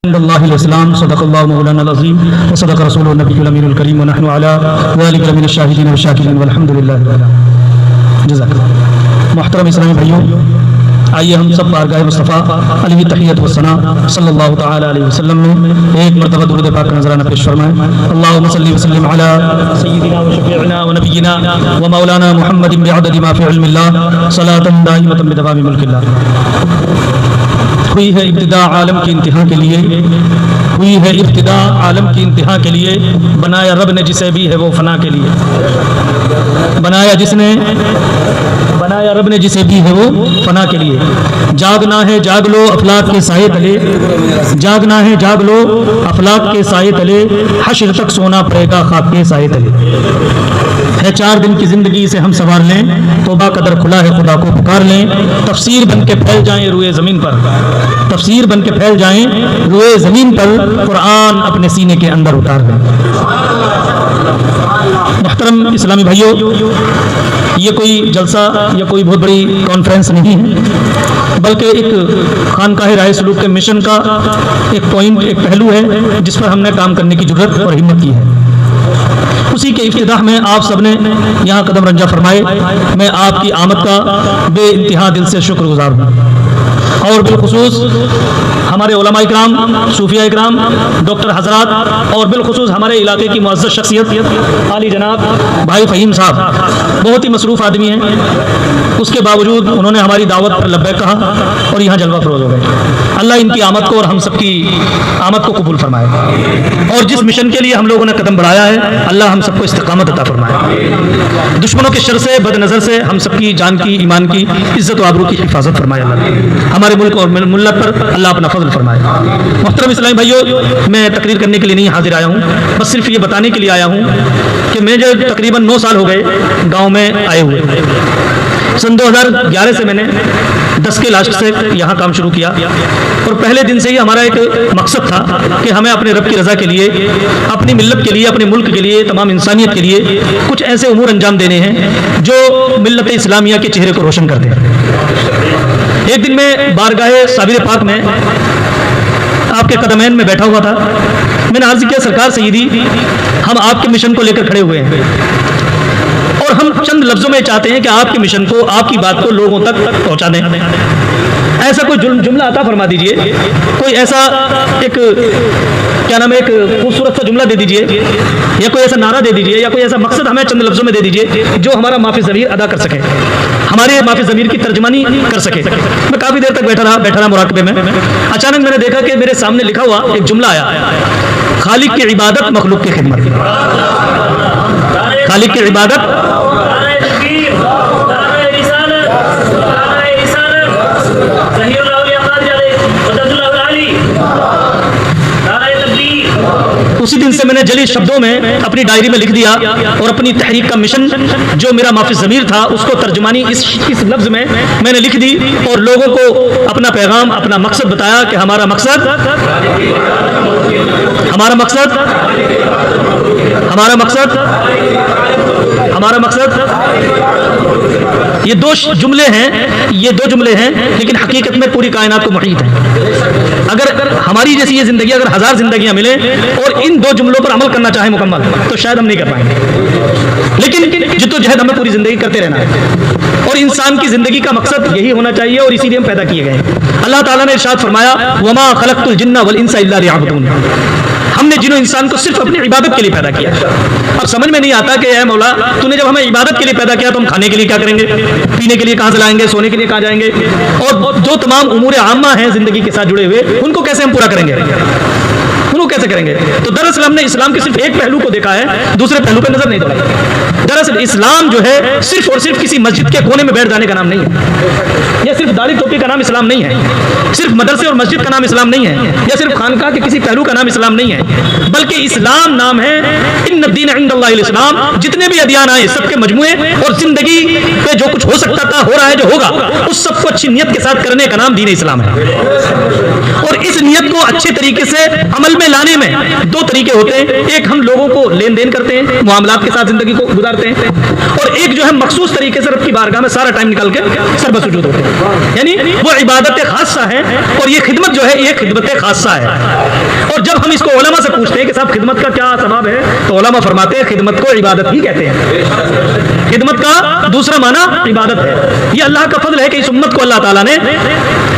इस्लाम सदक़ल्लाहु मौलाना अज़ीम व सदक़ रसूलुहुन नबियुल अमीनुल करीम व नहनु अला ज़ालिका मिनश शाहिदीन व शाकिरीन वल्हम्दुलिल्लाहि जज़ाकल्लाह। मुहतरम इस्लामी भाइयों, आइए हम सब बारगाह मुस्तफ़ा अलैहि तहियत व सना सल्लल्लाहु तआला अलैहि वसल्लम में एक मरतबा दुरूद पाक का नज़राना पेश फरमाएं। अल्लाहुम्मा सल्लि व सल्लिम अला सय्यिदिना व शफीइना व नबिय्यिना व मौलाना मुहम्मदिन बिअददि मा फी इल्मिल्लाह सलातन दाइमतन बिदवामि मुल्किल्लाह। हुई है इब्तिदा आलम की इंतहा के लिए, हुई है इब्तिदा आलम की इंतहा के लिए, बनाया रब ने जिसे भी है वो फना के लिए, बनाया रब ने जिसे भी है वो फना के लिए। जागना है जाग लो अफलाक के साए तले, जागना है जाग लो अफलाक के साए तले, हश्र तक सोना पड़ेगा खाक के साए तले। है 4 दिन की जिंदगी से हम सवार लें, तौबा कदर खुला है खुदा को पुकार लें, तफसीर बन के फैल जाएं रुए ज़मीन पर, तफसीर बन के फैल जाएं रुए ज़मीन पर, कुरान अपने सीने के अंदर उतार लें। मुहतरम इस्लामी भाइयों, ये कोई जलसा या कोई बहुत बड़ी कॉन्फ्रेंस नहीं है, बल्कि एक खानकाह राय सलूक के मिशन का एक पॉइंट, एक पहलू है जिस पर हमने काम करने की जरूरत और हिम्मत की है। उसी के इफ्तिताह में आप सबने यहाँ कदम रंजा फरमाए। मैं आपकी आमद का बे इंतहा दिल से शुक्रगुजार हूँ, और बिलखुसूस हमारे उलमा इकराम, सूफिया इकराम, डॉक्टर हजरात और बिलखुसूस हमारे इलाके की मुअज़्ज़ज़ शख्सियत आली जनाब भाई फ़हीम साहब बहुत ही मसरूफ़ आदमी हैं, उसके बावजूद उन्होंने हमारी दावत पर लब्बैक कहा और यहाँ जलवा फरोज़ हो गए। अल्लाह इनकी आमद को और हम सबकी आमद को कबूल फरमाए, और जिस मिशन के लिए हम लोगों ने कदम बढ़ाया है अल्लाह हम सबको इस्तिक़ामत अता फरमाए। दुश्मनों के शर से, बदनज़र से हम सबकी जान की, ईमान की, इज़्ज़त व आबरू की हिफाजत फरमाए। अल्लाह हमारे मुल्क और मिल्लत पर अल्लाह अपना फजल फरमाए। मुहतरम इस्लामी भाइयों, मैं तकरीर करने के लिए नहीं हाजिर आया हूँ, बस सिर्फ ये बताने के लिए आया हूँ कि मैं जो तकरीबन 9 साल हो गए गाँव में आए हुए। सन 2011 से मैंने 10 के लास्ट से यहाँ काम शुरू किया, और पहले दिन से ही हमारा एक मकसद था कि हमें अपने रब की रज़ा के लिए, अपनी मिल्लत के लिए, अपने मुल्क के लिए, तमाम इंसानियत के लिए कुछ ऐसे उमूर अंजाम देने हैं जो मिल्लत इस्लामिया के चेहरे को रोशन करते हैं। एक दिन मैं बारगाह साबिर पाक में आपके कदमैन में बैठा हुआ था। मैंने अर्ज़ किया, सरकार सईदी, हम आपके मिशन को लेकर खड़े हुए हैं और हम चंद लफ्ज़ों में चाहते हैं कि आपके मिशन को, आपकी बात को लोगों तक पहुंचा दें। ऐसा कोई जुमला अता फरमा दीजिए, कोई ऐसा एक क्या नाम है, एक खूबसूरत सा जुमला दे दीजिए, या कोई ऐसा नारा दे दीजिए, या कोई ऐसा मकसद हमें चंद लफ्ज़ों में दे दीजिए जो हमारा माफ़ी ज़मीर अदा कर सके, हमारे माफ़ी ज़मीर की तर्जमानी कर सके। मैं काफ़ी देर तक बैठा रहा मुराकबे में। अचानक मैंने देखा कि मेरे सामने लिखा हुआ एक जुमला आया, खालिक की इबादत मखलूक की खिदमत, खालिक की इबादत उसी दिन से मैंने जली शब्दों में अपनी डायरी में लिख दिया, और अपनी तहरीक का मिशन जो मेरा माफ़ी ज़मीर था उसको तर्जुमानी इस लफ्ज़ में मैंने लिख दी, और लोगों को अपना पैगाम, अपना मकसद बताया कि हमारा मकसद ये 2 जुमले हैं, लेकिन हकीकत में पूरी कायनात को मुहीत है। अगर हमारी जैसी ये ज़िंदगी, अगर 1000 ज़िंदगियाँ मिले और इन 2 जुमलों पर अमल करना चाहे मुकम्मल, तो शायद हम नहीं कर पाएंगे। लेकिन जिद्दोजहद हमें पूरी ज़िंदगी करते रहना है, और इंसान की ज़िंदगी का मकसद यही होना चाहिए, और इसीलिए हम पैदा किए गए हैं। अल्लाह ताला ने इरशाद फरमाया, वमा खलक़तुल जिन्ना वल इंसा इल्ला लियअबुदून, हमने जिन्हों इंसान को सिर्फ अपनी इबादत के लिए पैदा किया। अब समझ में नहीं आता कि ऐ मौला, तूने जब हमें इबादत के लिए पैदा किया तो हम खाने के लिए क्या करेंगे, पीने के लिए कहाँ से लाएंगे, सोने के लिए कहाँ जाएंगे, और जो तमाम उमूर आम्मा हैं ज़िंदगी के साथ जुड़े हुए, उनको कैसे हम पूरा करेंगे, उनको कैसे करेंगे। तो दरअसल हमने इस्लाम के सिर्फ एक पहलू को देखा है, दूसरे पहलू पर नजर नहीं दौड़ाई। दरअसल इस्लाम जो है सिर्फ और सिर्फ किसी मस्जिद के कोने में बैठ जाने का नाम नहीं है, या सिर्फ दाढ़ी टोपी का नाम इस्लाम नहीं है, सिर्फ मदरसे और मस्जिद का नाम इस्लाम नहीं है, या सिर्फ खानकाह के किसी पहलू का नाम इस्लाम नहीं है, बल्कि इस्लाम नाम है इन्नद्दीन इंदल्लाहिल इस्लाम। जितने भी अदियान आए सबके मजमुए, और जिंदगी पे जो कुछ हो सकता था, हो रहा है, जो होगा, उस सबको अच्छी नियत के साथ करने का नाम दीन इस्लाम है। और इस नियत को अच्छे तरीके से अमल में लाने चलाने में दो तरीके होते हैं। एक हम लोगों को लेन देन करते हैं, मामलात के साथ जिंदगी को गुजारते हैं, और एक जो है मखसूस तरीके से रब की बारगाह में सारा टाइम निकाल के सर्वसुजूद होते हैं, यानी वो इबादत खासा है और ये खिदमत जो है ये खिदमत खासा है। और जब हम इसको उलमा से पूछते हैं कि साहब खिदमत का क्या सवाब है, तो उलमा फरमाते हैं खिदमत को इबादत ही कहते हैं। खिदमत का दूसरा माना इबादत है। ये अल्लाह का फजल है कि इस उम्मत को अल्लाह ताला ने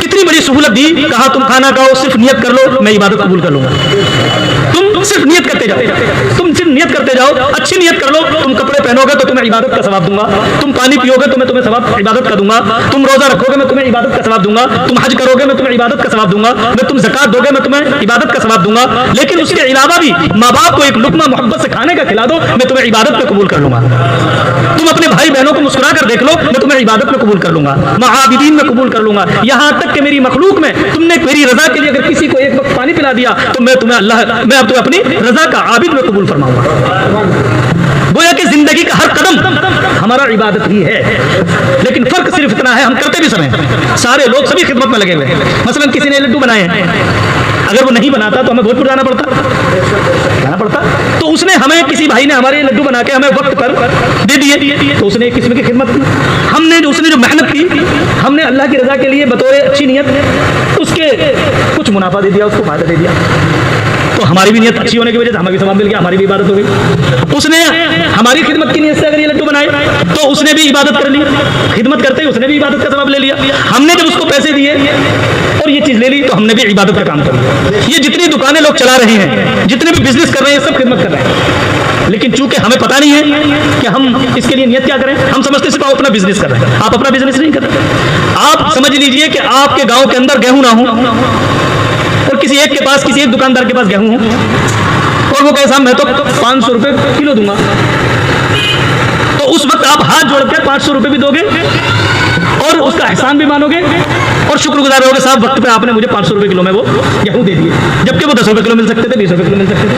कितनी बड़ी सहूलत दी। कहा तुम खाना खाओ, सिर्फ नियत कर लो, मैं इबादत कबूल कर लूंगा। तुम सिर्फ नियत करते जाओ, तुम सिर्फ नियत करते जाओ, अच्छी नियत कर लो। तुम कपड़े पहनोगे तो तुम्हें इबादत का सवाब दूंगा, तुम पानी पियोगे तो मैं तुम्हें सवाब इबादत का दूंगा, तुम रोजा रखोगे मैं तुम्हें इबादत का सवाब दूंगा, तुम हज करोगे मैं तुम्हें इबादत का सवाब दूंगा, मैं तुम ज़कात दोगे मैं तुम्हें इबादत का सवाब दूंगा। लेकिन उसके अलावा भी माँ बाप को एक लुकमा मोहब्बत से खाने का खिला दो, मैं तुम्हें इबादत में कबूल कर लूंगा। तुम अपने भाई बहनों को मुस्कुरा कर देख लो, मैं तुम्हें इबादत में कबूल कर लूंगा, महाबिदीन में कबूल कर लूंगा। यहां तक कि मेरी मखलूक में तुमने मेरी रजा के लिए अगर किसी को एक वक्त पानी पिला दिया तो मैं तुम्हें अब तुम्हें अपनी रजा का आबिद में कबूल फरमाऊंगा। गोया कि जिंदगी का हर कदम हमारा इबादत ही है। लेकिन फर्क सिर्फ इतना है, हम करते भी समय सारे लोग सभी खिदमत में लगे हुए हैं। मसलन किसी ने लड्डू बनाए हैं, अगर वो नहीं बनाता तो हमें भोजपुर जाना पड़ता, तो उसने हमें, किसी भाई ने हमारे लड्डू बना के हमें वक्त पर दे दिए, तो उसने एक किस्म की खिदमत की। उसने जो मेहनत की, हमने अल्लाह की रजा के लिए बतौर अच्छी नियत उसके कुछ मुनाफा दे दिया, उसको फायदा दे दिया, तो हमारी भी नियत अच्छी होने की वजह से हमें भी सवाब मिल गया, हमारी भी इबादत हो गई। उसने हमारी खिदमत की नियत से अगर ये लड्डू बनाए तो उसने भी इबादत कर ली, खिदमत करते ही उसने भी इबादत का सवाब ले लिया। हमने जब उसको पैसे दिए और ये चीज ले ली तो हमने भी इबादत का काम कर लिया। ये जितनी दुकानें लोग चला रहे हैं, जितने भी बिजनेस कर रहे हैं, सब खिदमत कर रहे हैं। लेकिन चूंकि हमें पता नहीं है कि हम इसके लिए नियत क्या करें, हम समझते सिर्फ आप अपना बिजनेस कर रहे हैं। आप अपना बिजनेस नहीं कर रहे। आप समझ लीजिए कि आपके गांव के अंदर गेहूं ना हो और किसी एक दुकानदार के पास गेहूं हो और वो कहे साहब मैं तो 500 रुपए किलो दूंगा, तो उस वक्त आप हाथ जोड़कर 500 रुपए भी दोगे और उसका एहसान भी मानोगे और शुक्रगुजार होगे, साहब वक्त पे आपने मुझे 500 रुपए किलो में वो गेहूं दे दिए, जबकि वो 10 रुपए किलो मिल सकते थे, 20 रुपए किलो मिल सकते थे।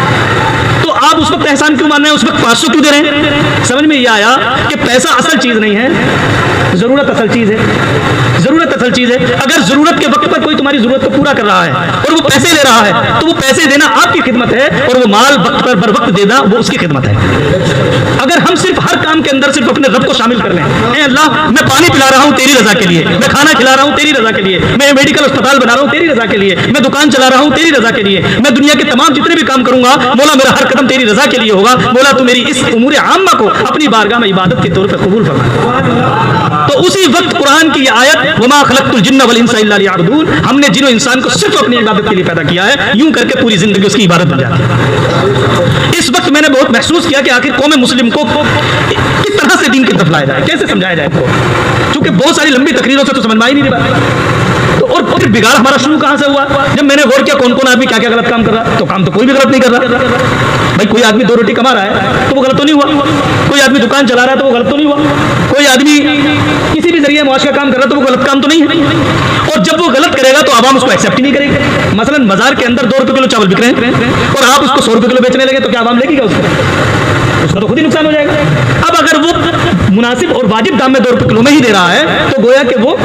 तो आप उस वक्त एहसान क्यों मान रहे हैं, उस वक्त 500 क्यों दे रहे हैं? समझ में ये आया कि पैसा असल चीज नहीं है, जरूरत असल चीज है। जरूरत असल चीज है। अगर जरूरत के वक्त पर कोई तुम्हारी जरूरत को पूरा कर रहा है और वो पैसे ले रहा है, तो वो पैसे देना आपकी खिदमत है और वो माल वक्त पर बर वक्त देना वो उसकी खिदमत है। अगर हम सिर्फ हर काम के अंदर सिर्फ अपने रब को शामिल कर लें, अल्लाह मैं पानी पिला रहा हूं तेरी रजा के लिए, मैं खाना खिला रहा हूं तेरी रजा के लिए, मैं मेडिकल अस्पताल बना रहा हूं तेरी रजा के लिए, मैं दुकान चला रहा हूं तेरी रजा के लिए, मैं दुनिया के तमाम जितने भी काम करूंगा मौला मेरा हर कदम तेरी रजा के लिए होगा, मौला तू मेरी इस उमूर आम्मा को अपनी बारगाह में इबादत के तौर पर कबूल फरमा। तो उसी वक्त कुरान की आयत वमा खलक़तुल जिन्ना वल इंसा इल्ला लियअबुदून, हमने जिन इंसान को सिर्फ अपनी इबादत के लिए पैदा किया है, यूं करके पूरी जिंदगी उसकी इबादत बन जाती है। इस वक्त मैंने बहुत महसूस किया कि आखिर कौम मुस्लिम को किस तरह से दीन की तरफ लाया जाए, कैसे समझाया जाए इसको, क्योंकि बहुत सारी लंबी तकरीरों से तो समझ में ही नहीं रहा। तो और फिर बिगाड़ हमारा शुरू कहां से हुआ? जब मैंने गौर किया कौन कौन आदमी क्या क्या गलत काम कर रहा, तो काम तो कोई भी गलत नहीं कर रहा। भाई कोई आदमी 2 रोटी कमा रहा है तो वो गलत तो नहीं हुआ, कोई आदमी दुकान चला रहा है तो वो गलत तो नहीं हुआ, कोई आदमी किसी भी जरिए मुआश का काम कर रहा है तो वो गलत काम तो नहीं है। और जब वो गलत करेगा तो आवाम उसको एक्सेप्ट ही नहीं करेगी। मसलन बाजार के अंदर 2 रुपए किलो चावल बिक रहे हैं और आप उसको 100 रुपए किलो बेचने लगे तो क्या आवाम लेगी क्या उसका तो खुद ही नुकसान हो जाएगा। अब अगर वो मुनासिब और वाजिब दाम में 2 रुपए किलो में ही दे रहा है तो गोया कि वो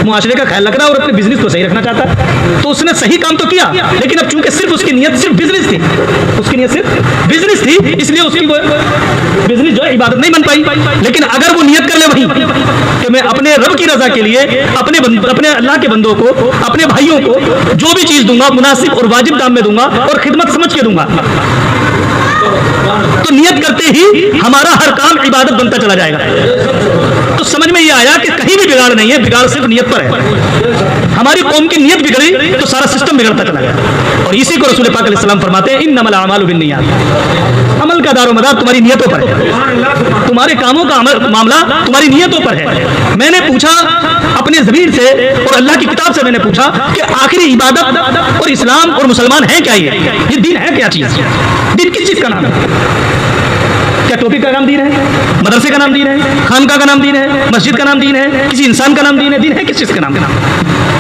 मुआशरे का ख्याल रख रहा है और अपने बिजनेस को सही रखना चाहता है, तो उसने सही काम तो किया, लेकिन अब चूंकि सिर्फ उसकी नियत सिर्फ बिजनेस थी, उसकी नियत सिर्फ बिजनेस थी, इसलिए उसकी बिजनेस जो है इबादत नहीं बन पाई। लेकिन अगर वो नियत कर ले वही कि मैं अपने रब की रजा के लिए अपने अल्लाह के बंदों को, अपने भाइयों को जो भी चीज दूंगा मुनासिब और वाजिब दाम में दूंगा और खिदमत समझ के दूंगा, तो नियत करते ही हमारा हर काम इबादत बनता चला जाएगा। तो समझ में ये आया कि कहीं भी बिगाड़ नहीं है, बिगाड़ सिर्फ नियत पर है। हमारी कौम की नियत बिगड़ी तो सारा सिस्टम बिगड़ता चला गया। और इसी को रसूल पाक अलैहि सलाम फरमाते हैं इन्नमल अमालु बिन्नियात, अमल का दारोमदार तुम्हारी नियतों पर है, तुम्हारे कामों का मामला तुम्हारी नियतों पर है। मैंने पूछा अपने ज़मीर से और अल्लाह की किताब से मैंने पूछा कि आखिरी इबादत और इस्लाम और मुसलमान है क्या, ये दीन है क्या चीज, दीन किस चीज का नाम है? क्या टोपी का नाम दीन है, मदरसे का नाम दीन है, खानका का नाम दीन है, मस्जिद का नाम दीन है, किसी इंसान का नाम दीन है? दीन है किस चीज का नाम?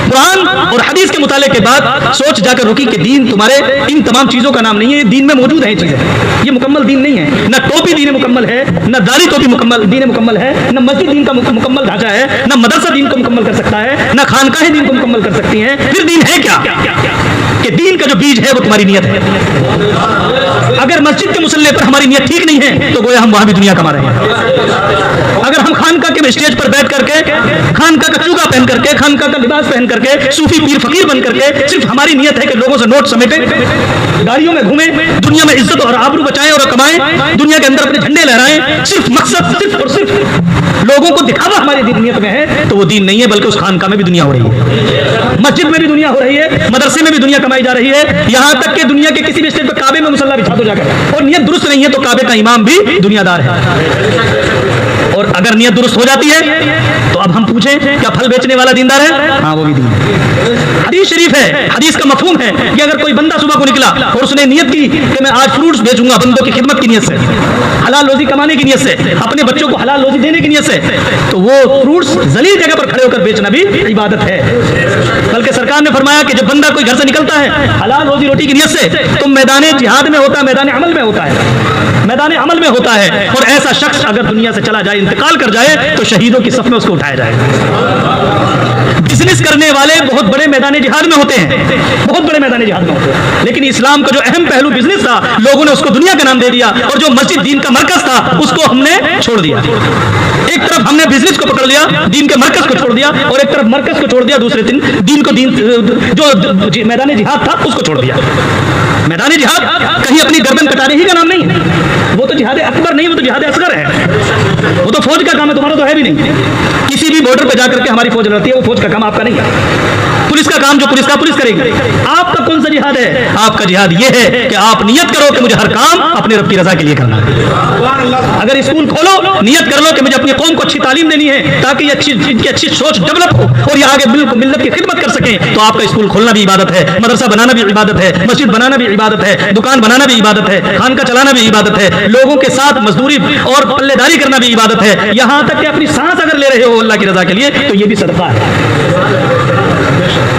कुरान और हदीस के मुताले के बाद सोच जाकर रुकी कि दीन तुम्हारे इन तमाम चीजों का नाम नहीं है, ये दीन में मौजूद है चीजें, ये मुकम्मल दीन नहीं है। न टोपी दीन मुकम्मल है, न दाढ़ी टोपी मुकम्मल दीन मुकम्मल है, न मस्जिद दीन का मुकम्मल ढांचा है, न मदरसा दीन को मुकम्मल कर सकता है, न खानकाहें दीन को मुकम्मल कर सकती हैं। फिर दीन है क्या? कि दीन का जो बीज है वो तुम्हारी नियत है। अगर मस्जिद के मुसल्ले पर हमारी नियत ठीक नहीं है तो गोया हम वहां भी दुनिया कमा रहे हैं। अगर हम खानका के स्टेज पर बैठ करके खानका का चूगा पहन करके, खानका का लिबास पहन करके, सूफी पीर फकीर बन करके सिर्फ हमारी नियत है कि लोगों से नोट समेटे, गाड़ियों में घूमे, दुनिया में इज्जत और आबरू बचाएं और कमाएं, दुनिया के अंदर अपने झंडे लहराएं, सिर्फ मकसद सिर्फ और सिर्फ लोगों को दिखावा हमारी नियत में है, तो वो दीन नहीं है, बल्कि उस खानका में भी दुनिया हो रही है, मस्जिद में भी दुनिया हो रही है, मदरसे में भी दुनिया कमाई जा रही है। यहां तक कि दुनिया के किसी भी स्टेज पर काबे में मुसल्ला बिछा दो जाकर, और नियत दुरुस्त नहीं है तो काबे का इमाम भी दुनियादार है। और अगर नियत दुरुस्त हो जाती है तो अब हम पूछें क्या फल बेचने वाला दीनदार है? हाँ, वो भी दीन है। हदीस शरीफ है, हदीस का मफहूम है कि अगर कोई बंदा सुबह को निकला और उसने नियत की कि मैं आज फ्रूट्स बेचूंगा बंदों की खिदमत की नियत से, हलाल रोजी कमाने की नियत से, अपने बच्चों को हलाल रोजी देने की नियत से, तो वो फ्रूट्स जलील जगह पर खड़े होकर बेचना भी इबादत है। बल्कि सरकार ने फरमाया कि जब बंदा कोई घर से निकलता है हलाल रोजी रोटी की नियत से, तो मैदान जिहाद में होता है, मैदान अमल में होता है, मैदान अमल में होता है। और ऐसा शख्स अगर दुनिया से चला जाए, इंतकाल कर जाए, तो शहीदों की सफ में उसको उठाया जाएगा। बिजनेस करने वाले बहुत बड़े मैदान जिहाद में होते हैं, बहुत बड़े मैदान जिहाद में होते हैं, लेकिन इस्लाम का जो अहम पहलू बिजनेस था, लोगों ने उसको दुनिया का नाम दे दिया, और जो मस्जिद दीन का मरकज था उसको हमने छोड़ दिया। एक तरफ हमने बिजनेस को पकड़ लिया, दीन के मरकज को छोड़ दिया, और एक तरफ मरकज को छोड़ दिया, दूसरे दिन दीन को, दीन जो मैदान जिहाद था उसको छोड़ दिया। मैदान जिहाद कहीं अपनी गर्दन कटाने ही का नाम नहीं है, वो तो जिहाद अकबर नहीं, वो तो जिहाद असगर है, वो तो फौज का काम है, तुम्हारा तो है भी नहीं। किसी भी बॉर्डर पे जाकर के हमारी फौज लड़ती है, वो फौज का काम आपका नहीं है। पुलिस का काम जो पुलिस का पुलिस करेगी। आपका कौन सा जिहाद है? आपका जिहाद ये है कि आप नियत करो कि मुझे हर काम अपने रब की रजा के लिए करना है। अगर स्कूल खोलो, नियत कर लो कि मुझे अपनी कौम को अच्छी तालीम देनी है ताकि ये इनकी अच्छी सोच डेवलप हो और ये आगे मिल्लत की खिदमत कर सकें, तो आपका स्कूल खोलना भी इबादत है, मदरसा बनाना भी इबादत है, मस्जिद बनाना भी इबादत है, दुकान बनाना भी इबादत है, खानका चलाना भी इबादत है, लोगों के साथ मजदूरी और पल्लेदारी करना भी इबादत है। यहां तक कि अपनी सांस अगर ले रहे हो अल्लाह की रजा के लिए तो ये भी सदका है।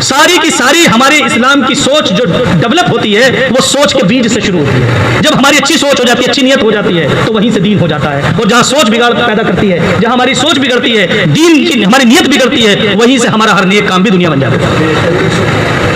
सारी की सारी हमारे इस्लाम की सोच जो डेवलप होती है वो सोच के बीज से शुरू होती है। जब हमारी अच्छी सोच हो जाती है, अच्छी नियत हो जाती है, तो वहीं से दीन हो जाता है। और जहां सोच बिगाड़ पैदा करती है, जहां हमारी सोच बिगड़ती है, दीन की हमारी नियत बिगड़ती है, वहीं से हमारा हर नेक काम भी दुनिया बन जाता है।